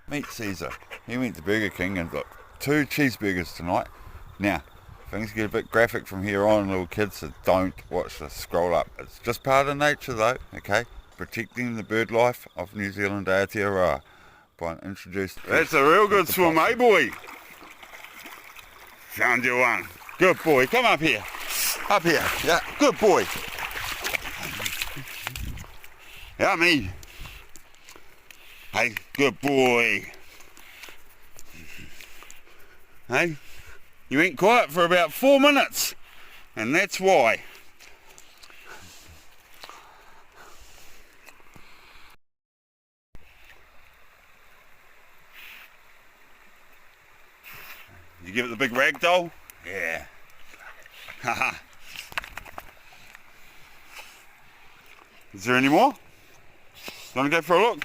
Meet Caesar. He went to Burger King and got 2 cheeseburgers tonight. Now, things get a bit graphic from here on, little kids, so don't watch this. Scroll up. It's just part of nature though, okay? Protecting the bird life of New Zealand Aotearoa by introduced... That's a real good swim, eh boy? Found you one. Good boy, come up here. Up here, yeah, good boy. Yummy. Hey, good boy. Hey, you went quiet for about 4 minutes, and that's why. You give it the big rag doll? Yeah. Haha. Is there any more? You want to go for a look?